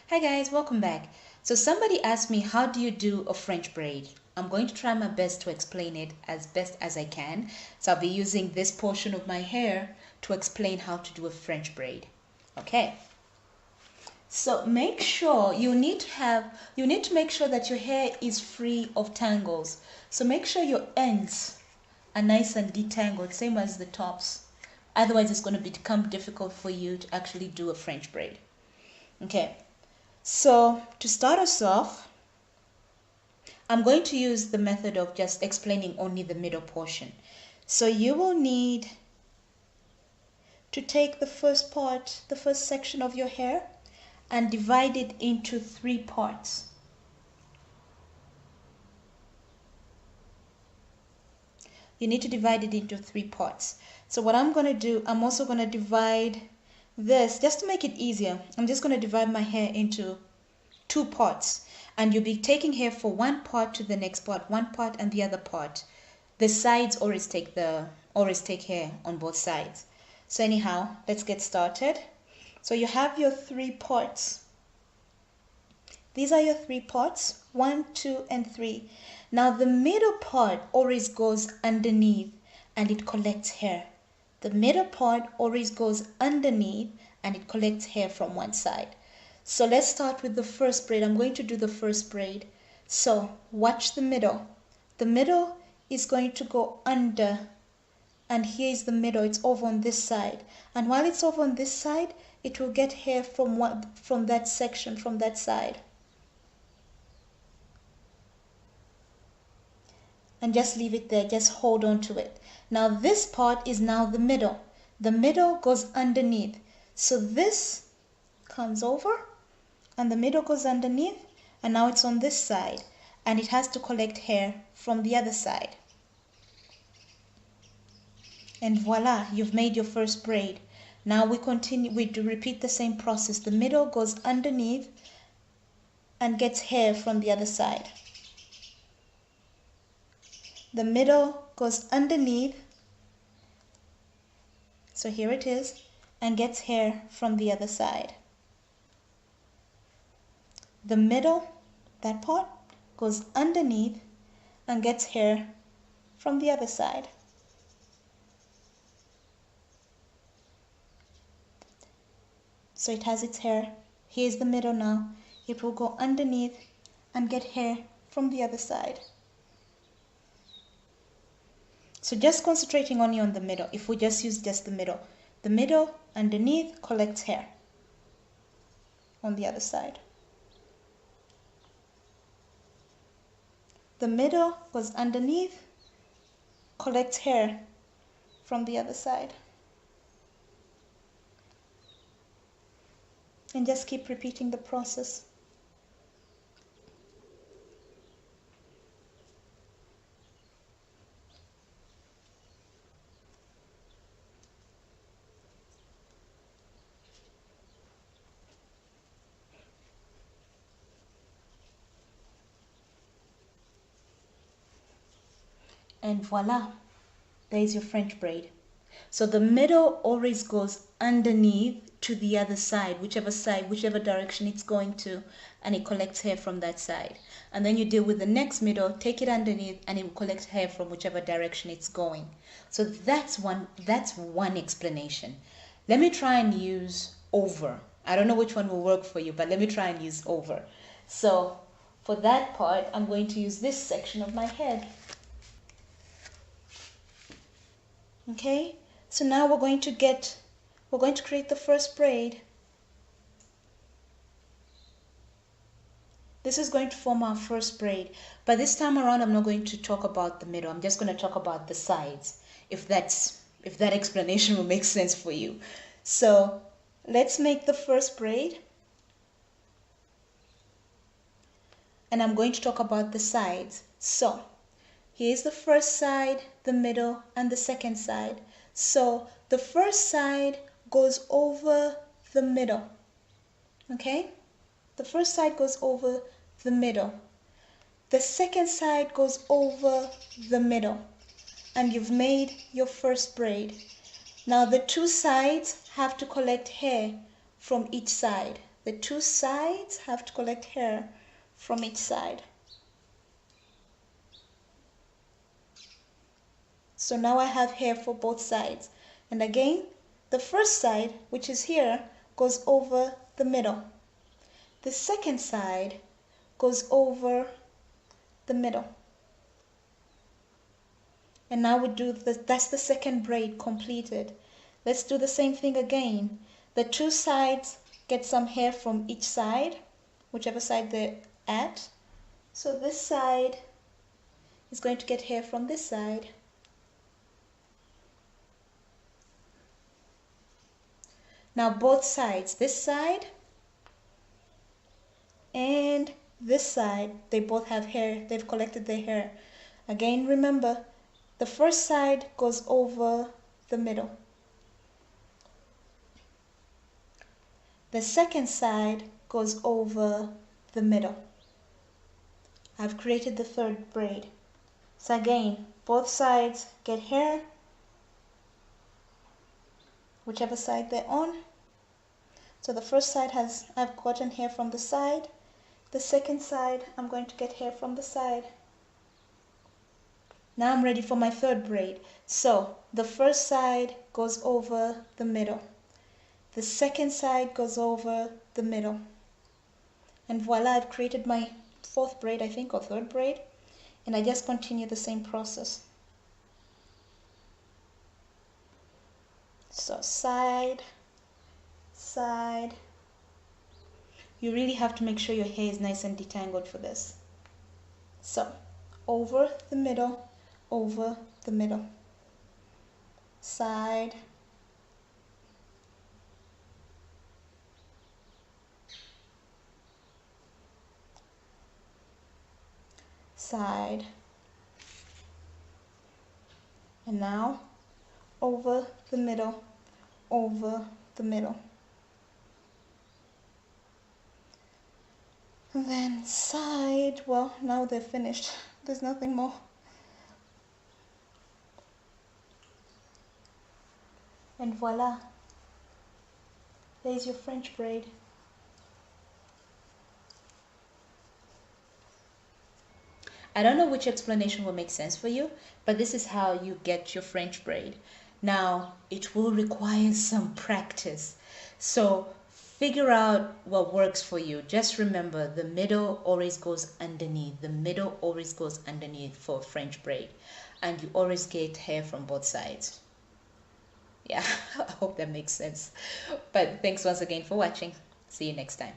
Hi guys, welcome back. So somebody asked me, how do you do a French braid? I'm going to try my best to explain it as best as I can. So I'll be using this portion of my hair to explain how to do a French braid. Okay. So make sure you need to make sure that your hair is free of tangles. So make sure your ends are nice and detangled, same as the tops. Otherwise it's going to become difficult for you to actually do a French braid. Okay. So to start us off, I'm going to use the method of just explaining only the middle portion. So you will need to take the first part, the first section of your hair, and divide it into 3 parts. You need to divide it into 3 parts. So what I'm going to do, I'm also going to divide this, just to make it easier, I'm just going to divide my hair into 2 parts, and you'll be taking hair for one part to the next part, one part and the other part. The sides always take hair on both sides. So anyhow, let's get started. So you have your 3 parts. These are your 3 parts, 1, 2, and 3. Now the middle part always goes underneath and it collects hair. The middle part always goes underneath and it collects hair from one side. So let's start with the first braid. I'm going to do the first braid. So watch the middle. The middle is going to go under, and here is the middle. It's over on this side. And while it's over on this side, it will get hair from that section, from that side. And just leave it there. Just hold on to it. Now this part is now the middle. The middle goes underneath. So this comes over and the middle goes underneath, and now it's on this side and it has to collect hair from the other side. And voila, you've made your first braid. Now we repeat the same process. The middle goes underneath and gets hair from the other side. The middle goes underneath, so here it is, and gets hair from the other side. The middle, that part, goes underneath and gets hair from the other side. So it has its hair. Here's the middle now. It will go underneath and get hair from the other side. So just concentrating only on the middle. If we just use just the middle underneath collects hair on the other side. The middle goes underneath, collects hair from the other side. And just keep repeating the process. And voila, there is your French braid. So the middle always goes underneath to the other side, whichever direction it's going to, and it collects hair from that side. And then you deal with the next middle, take it underneath, and it will collect hair from whichever direction it's going. So that's one explanation. Let me try and use over. I don't know which one will work for you, but let me try and use over. So for that part, I'm going to use this section of my head. Okay, so now we're going to create the first braid. This is going to form our first braid, but this time around I'm not going to talk about the middle. I'm just going to talk about the sides, if that explanation will make sense for you. So let's make the first braid, and I'm going to talk about the sides. So here's the first side, the middle, and the second side. So the first side goes over the middle. Okay? The first side goes over the middle. The second side goes over the middle. And you've made your first braid. Now the 2 sides have to collect hair from each side. the two sides have to collect hair from each side. So now I have hair for both sides. And again, the first side, which is here, goes over the middle. The second side goes over the middle. And now we do that's the second braid completed. Let's do the same thing again. The two sides get some hair from each side, whichever side they're at. So this side is going to get hair from this side. Now both sides, this side and this side, they both have hair. They've collected their hair. Again, remember, the first side goes over the middle. The second side goes over the middle. I've created the third braid. So again, both sides get hair, whichever side they're on. So the first side I've gotten hair from the side. The second side, I'm going to get hair from the side. Now I'm ready for my third braid. So the first side goes over the middle. The second side goes over the middle. And voila, I've created my fourth braid, I think, or third braid. And I just continue the same process. So side, side. You really have to make sure your hair is nice and detangled for this. So over the middle, over the middle. Side, side, and now over the middle, over the middle. And then side, well, now they're finished. There's nothing more. And voila, there's your French braid. I don't know which explanation will make sense for you, but this is how you get your French braid. Now, it will require some practice. So figure out what works for you. Just remember, the middle always goes underneath. The middle always goes underneath for French braid. And you always get hair from both sides. Yeah, I hope that makes sense. But thanks once again for watching. See you next time.